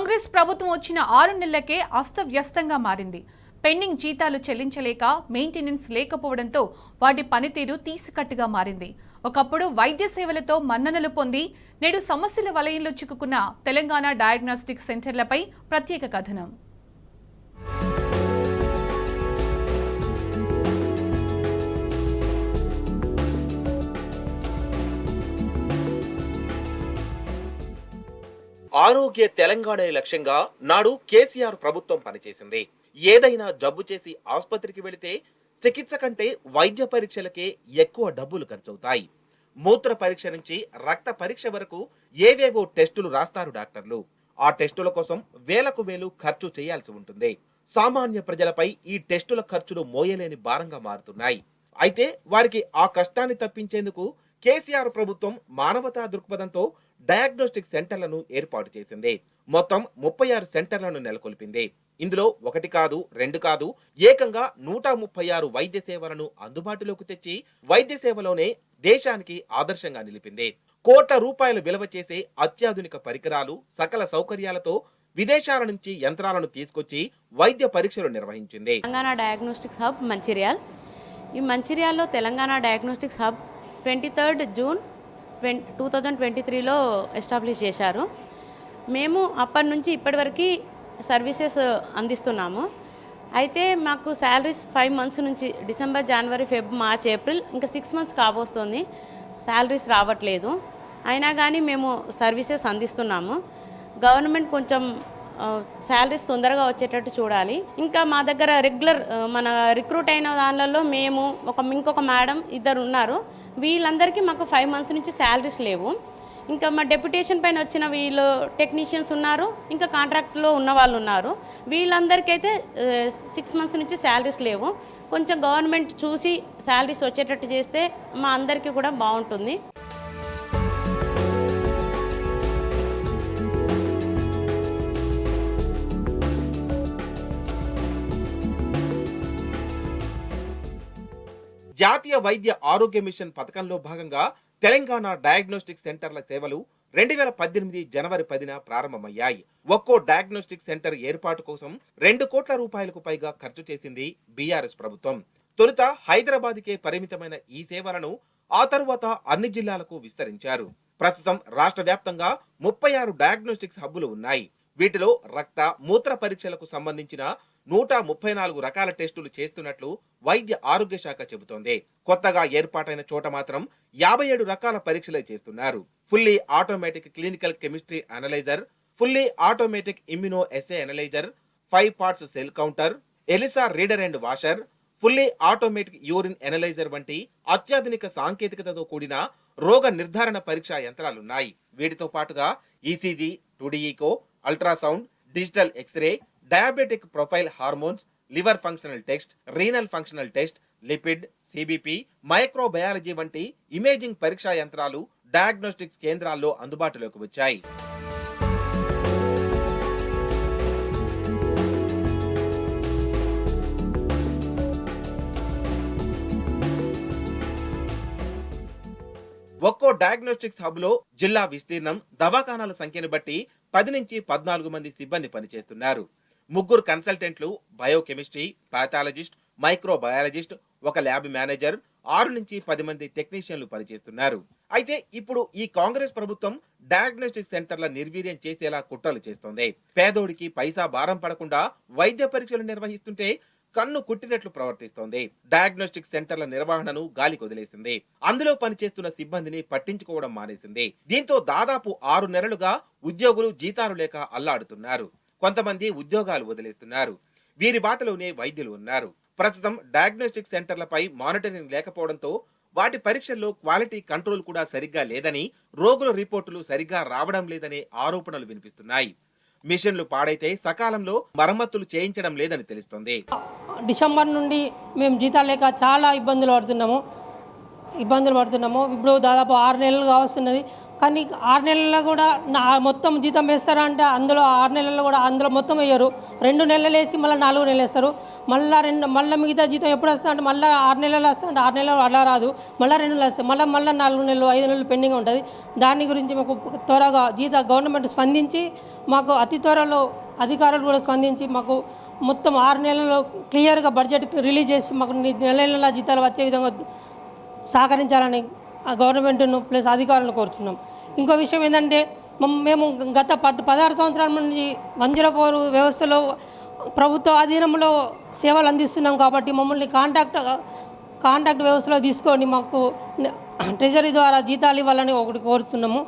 కాంగ్రెస్ ప్రభుత్వం వచ్చిన 6 నెలలకే అస్తవ్యస్తంగా మారింది. పెండింగ్ జీతాలు చెల్లించలేక, మెయింటెనెన్స్ లేకపోవడంతో వాటి పనితీరు తీసికట్టుగా మారింది. ఒకప్పుడు వైద్య సేవలతో మన్ననలు పొంది నేడు సమస్యల వలయంలో చిక్కుకున్న తెలంగాణ డయాగ్నోస్టిక్ సెంటర్లపై ప్రత్యేక కథనం. ఆరోగ్య తెలంగాణ లక్ష్యంగా నాడు కేసీఆర్ ప్రభుత్వం పనిచేసింది. ఏదైనా జబ్బు చేసి ఆసుపత్రికి వెళితే చికిత్స కంటే వైద్య పరీక్షలకే ఎక్కువ డబ్బులు ఖర్చవుతాయి. మూత్ర పరీక్ష నుంచి రక్త పరీక్ష వరకు ఏవేవో టెస్టులు రాస్తారు డాక్టర్లు. ఆ టెస్టుల కోసం వేలకు వేలు ఖర్చు చేయాల్సి ఉంటుంది. సామాన్య ప్రజలపై ఈ టెస్టుల ఖర్చులు మోయలేని భారంగా మారుతున్నాయి. అయితే వారికి ఆ కష్టాన్ని తప్పించేందుకు కేసీఆర్ ప్రభుత్వం మానవతా దృక్పథంతో డయాగ్నోస్టిక్ సెంటర్లను ఏర్పాటు చేసింది. మొత్తం 36 సెంటర్లను నెలకొల్పింది. ఇందులో 1 కాదు 2 కాదు ఏకంగా 136 వైద్య సేవలను అందుబాటులోకి తెచ్చి వైద్య సేవలోనే దేశానికి ఆదర్శంగా నిలిపింది. కోట్ల రూపాయలు విలువ చేసే అత్యాధునిక పరికరాలు, సకల సౌకర్యాలతో విదేశాల నుంచి యంత్రాలను తీసుకొచ్చి వైద్య పరీక్షలు నిర్వహించింది. Telangana diagnostics hub Mancherial. ఈ మంచిర్యాల్లో తెలంగాణ డయాగ్నోస్టిక్స్ హబ్ 23 జూన్ 2023లో ఎస్టాబ్లిష్ చేశారు. మేము అప్పటి నుంచి ఇప్పటివరకు సర్వీసెస్ అందిస్తున్నాము. అయితే మాకు శాలరీస్ 5 మంత్స్ నుంచి డిసెంబర్, జనవరి, ఫెబ్, మార్చ్, ఏప్రిల్ ఇంకా 6 మంత్స్ కాబోస్తుంది. శాలరీస్ రావట్లేదు. అయినా కానీ మేము సర్వీసెస్ అందిస్తున్నాము. గవర్నమెంట్ కొంచెం శాలరీస్ తొందరగా వచ్చేటట్టు చూడాలి. ఇంకా మా దగ్గర రెగ్యులర్ మన రిక్రూట్ అయిన దానిలో మేము ఇంకొక మేడం 2 ఉన్నారు. వీళ్ళందరికీ మాకు 5 మంత్స్ నుంచి శాలరీస్ లేవు. ఇంకా మా డెప్యుటేషన్ పైన వచ్చిన వీళ్ళు టెక్నీషియన్స్ ఉన్నారు, ఇంకా కాంట్రాక్ట్లో ఉన్న వాళ్ళు ఉన్నారు. వీళ్ళందరికైతే 6 మంత్స్ నుంచి శాలరీస్ లేవు. కొంచెం గవర్నమెంట్ చూసి శాలరీస్ వచ్చేటట్టు చేస్తే మా అందరికీ కూడా బాగుంటుంది. జాతీయ వైద్య ఆరోగ్య మిషన్ పథకంలో భాగంగా తెలంగాణ డయాగ్నోస్టిక్ సెంటర్ల సేవలు 2018 జనవరి 10న ప్రారంభమయ్యాయి. ఒక్కో డయాగ్నోస్టిక్ సెంటర్ ఏర్పాటు కోసం 2 కోట్ల రూపాయలకు పైగా ఖర్చు చేసింది బీఆర్ఎస్ ప్రభుత్వం. తొలుత హైదరాబాద్కే పరిమితమైన ఈ సేవలను ఆ తరువాత అన్ని జిల్లాలకు విస్తరించారు. ప్రస్తుతం రాష్ట్ర వ్యాప్తంగా 36 డయాగ్నోస్టిక్స్ హబ్బులు ఉన్నాయి. వీటిలో రక్త, మూత్ర పరీక్షలకు సంబంధించిన 134 రకాల టెస్టులు చేస్తున్నట్లు వైద్య ఆరోగ్య శాఖ చెబుతోంది. కొత్తగా ఏర్పాటైన చోట మాత్రం 57 రకాల పరీక్షలే చేస్తున్నారు. Fully automatic clinical chemistry analyser, fully automatic immuno essay analyser, 5 parts cell counter, ELISA reader and washer, fully automatic urine analyser వంటి అత్యాధునిక సాంకేతికతతో కూడిన రోగ నిర్ధారణ పరీక్షా యంత్రాలున్నాయి. వీటితో పాటుగా ECG, 2D echo, ultrasound, digital x-ray, diabetic profile hormones, liver functional test, renal functional test, lipid, CBP, microbiology వంటి ఇమేజింగ్ పరీక్షా యంత్రాలు డయాగ్నోస్టిక్స్ కేంద్రాల్లో అందుబాటులోకి వచ్చాయి. ఒక్కో డయాగ్నోస్టిక్స్ హబ్ లో జిల్లా విస్తీర్ణం, దవాఖానాల సంఖ్యను బట్టి 10 నుంచి 14 మంది సిబ్బంది పనిచేస్తున్నారు. 3 కన్సల్టెంట్లు, biochemistry, pathologist, microbiologist, 1 lab manager, 6 నుంచి 10 మంది టెక్నీషియన్లు పనిచేస్తున్నారు. అయితే ఇప్పుడు ఈ కాంగ్రెస్ ప్రభుత్వం డయాగ్నోస్టిక్ సెంటర్ల నిర్వీర్యం చేసేలా కుట్రలు చేస్తోంది. పేదోడికి పైసా భారం పడకుండా వైద్య పరీక్షలు నిర్వహిస్తుంటే కన్ను కుట్టినట్లు ప్రవర్తిస్తోంది. డయాగ్నోస్టిక్ సెంటర్ల నిర్వహణను గాలికి వదిలేసింది. అందులో పనిచేస్తున్న సిబ్బందిని పట్టించుకోవడం మానేసింది. దీంతో దాదాపు 6 నెలలుగా ఉద్యోగులు జీతాలు లేక అల్లాడుతున్నారు. కొంతమంది ఉద్యోగాలు వదిలేస్తున్నారు. వీరి బాటలోనే వైద్యులు ఉన్నారు. ప్రస్తుతం డయాగ్నోస్టిక్ సెంటర్లపై మానిటరింగ్ లేకపోవడంతో వాటి పరీక్షల్లో క్వాలిటీ కంట్రోల్ కూడా సరిగ్గా లేదని, రోగుల రిపోర్టులు సరిగ్గా రావడం లేదనే ఆరోపణలు వినిపిస్తున్నాయి. మిషన్లు పాడైతే సకాలంలో మరమ్మతులు చేయించడం లేదని తెలుస్తోంది. డిసెంబర్ నుండి మేము జీతాలు లేక చాలా ఇబ్బందులు పడుతున్నాము. ఇబ్బందులు పడుతున్నాము. ఇప్పుడు దాదాపు 6 నెలలు కావస్తున్నది. కానీ 6 నెలల్లో కూడా మొత్తం జీతం వేస్తారా అంటే అందులో 6 నెలల్లో కూడా అందులో మొత్తం వేయరు. 2 నెలలు వేసి మళ్ళీ 4 నెలలు వేస్తారు. మళ్ళీ మిగతా జీతం ఎప్పుడు వస్తుంది అంటే మళ్ళీ 6 నెలలు వస్తుంది అంటే 6 నెలలు అలా రాదు. మళ్ళీ 2 నెలలు వస్తాయి. మళ్ళీ 4 నెలలు 5 నెలలు పెండింగ్ ఉంటుంది. దాని గురించి మాకు త్వరగా గవర్నమెంట్ స్పందించి మాకు అతి త్వరలో అధికారులు కూడా స్పందించి మాకు మొత్తం 6 నెలల్లో క్లియర్గా బడ్జెట్ రిలీజ్ చేసి మాకు నెల జీతాలు వచ్చే విధంగా సహకరించాలని గవర్నమెంట్ను ప్లస్ అధికారులను కోరుచున్నాం. ఇంకో విషయం ఏంటంటే మేము గత 16 సంవత్సరాల నుంచి 104 వ్యవస్థలో ప్రభుత్వ ఆధీనంలో సేవలు అందిస్తున్నాం కాబట్టి మమ్మల్ని కాంట్రాక్ట్ వ్యవస్థలో తీసుకొని మాకు ట్రెజరీ ద్వారా జీతాలు ఇవ్వాలని ఒకటి కోరుతున్నాము.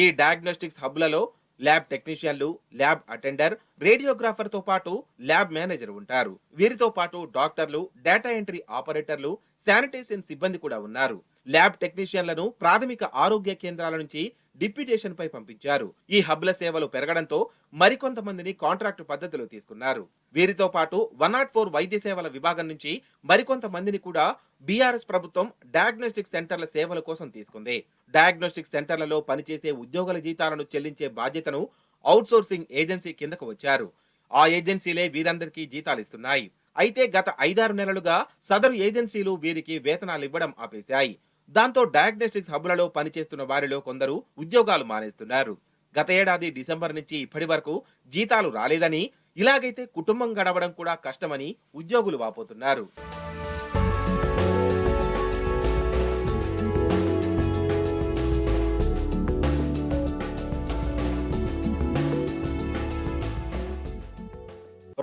ఈ డయాగ్నోస్టిక్స్ హబ్లలో ల్యాబ్ టెక్నీషియన్లు, ల్యాబ్ అటెండర్, రేడియోగ్రాఫర్ తో పాటు ల్యాబ్ మేనేజర్ ఉంటారు. వీరితో పాటు డాక్టర్లు, డేటా ఎంట్రీ ఆపరేటర్లు, శానిటేషన్ సిబ్బంది కూడా ఉన్నారు. ల్యాబ్ టెక్నీషియన్లను ప్రాథమిక ఆరోగ్య కేంద్రాల నుంచి డిప్యూటేషన్ పై పంపించారు. ఈ హబ్ల సేవలు పెరగడంతో మరికొంతమందిని కాంట్రాక్టు పద్ధతిలో తీసుకున్నారు. వీరితో పాటు 104 వైద్య సేవల విభాగం నుంచి మరికొంతమందిని కూడా బీఆర్ఎస్ ప్రభుత్వం డయాగ్నోస్టిక్ సెంటర్ల సేవల కోసం తీసుకుంది. డయాగ్నోస్టిక్ సెంటర్లలో పనిచేసే ఉద్యోగుల జీతాలను చెల్లించే బాధ్యతను అవుట్సోర్సింగ్ ఏజెన్సీ కిందకు వచ్చారు. ఆ ఏజెన్సీలే వీరందరికీ జీతాలు ఇస్తున్నాయి. అయితే గత 5-6 నెలలుగా సదరు ఏజెన్సీలు వీరికి వేతనాలు ఇవ్వడం ఆపేశాయి. దాంతో డయాగ్నోస్టిక్స్ హబ్లలో పనిచేస్తున్న వారిలో కొందరు ఉద్యోగాలు మానేస్తున్నారు. గత ఏడాది డిసెంబర్ నుంచి ఇప్పటి వరకు జీతాలు రాలేదని, ఇలాగైతే కుటుంబం గడవడం కూడా కష్టమని ఉద్యోగులు వాపోతున్నారు.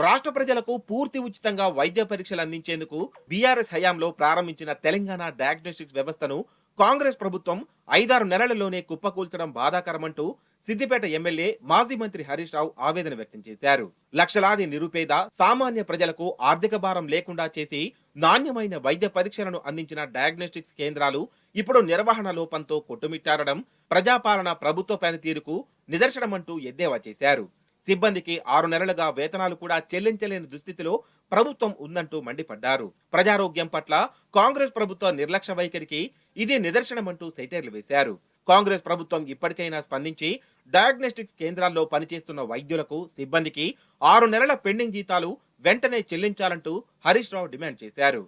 రాష్ట్ర ప్రజలకు పూర్తి ఉచితంగా వైద్య పరీక్షలు అందించేందుకు బీఆర్ఎస్ హయాంలో ప్రారంభించిన తెలంగాణ డయాగ్నోస్టిక్స్ వ్యవస్థను కాంగ్రెస్ ప్రభుత్వం 5-6 నెలలలోనే కుప్పకూల్చడం బాధాకరమంటూ సిద్దిపేట ఎమ్మెల్యే మాజీ మంత్రి హరీష్ రావు ఆవేదన వ్యక్తం చేశారు. లక్షలాది నిరుపేద సామాన్య ప్రజలకు ఆర్థిక భారం లేకుండా చేసి నాణ్యమైన వైద్య పరీక్షలను అందించిన డయాగ్నోస్టిక్స్ కేంద్రాలు ఇప్పుడు నిర్వహణ లోపంతో కొట్టుమిట్టాడడం ప్రజాపాలన ప్రభుత్వ పనితీరుకు నిదర్శనమంటూ ఎద్దేవా చేశారు. సిబ్బందికి 6 నెలలుగా వేతనాలు కూడా చెల్లించలేని దుస్థితిలో ప్రభుత్వం ఉందంటూ మండిపడ్డారు. ప్రజారోగ్యం పట్ల కాంగ్రెస్ ప్రభుత్వ నిర్లక్ష్య వైఖరికి ఇది నిదర్శనమంటూ సెటైర్లు వేశారు. కాంగ్రెస్ ప్రభుత్వం ఇప్పటికైనా స్పందించి డయాగ్నోస్టిక్స్ కేంద్రాల్లో పనిచేస్తున్న వైద్యులకు, సిబ్బందికి 6 నెలల పెండింగ్ జీతాలు వెంటనే చెల్లించాలంటూ హరీష్ రావు డిమాండ్ చేశారు.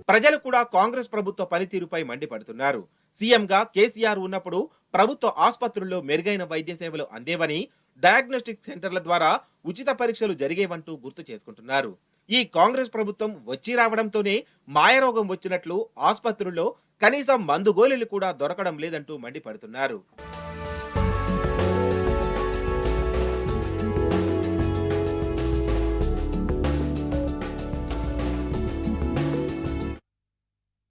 ప్రజలు కూడా కాంగ్రెస్ ప్రభుత్వ పనితీరుపై మండిపడుతున్నారు. సీఎంగా కేసీఆర్ ఉన్నప్పుడు ప్రభుత్వ ఆసుపత్రుల్లో మెరుగైన వైద్య సేవలు అందేవని, డయాగ్నోస్టిక్ సెంటర్ల ద్వారా ఉచిత పరీక్షలు జరిగేవంటూ గుర్తు చేసుకుంటున్నారు. ఈ కాంగ్రెస్ ప్రభుత్వం వచ్చి రావడంతోనే మాయరోగం వచ్చినట్లు ఆసుపత్రుల్లో కనీసం మందు గోళీలు కూడా దొరకడం లేదంటూ మండిపడుతున్నారు.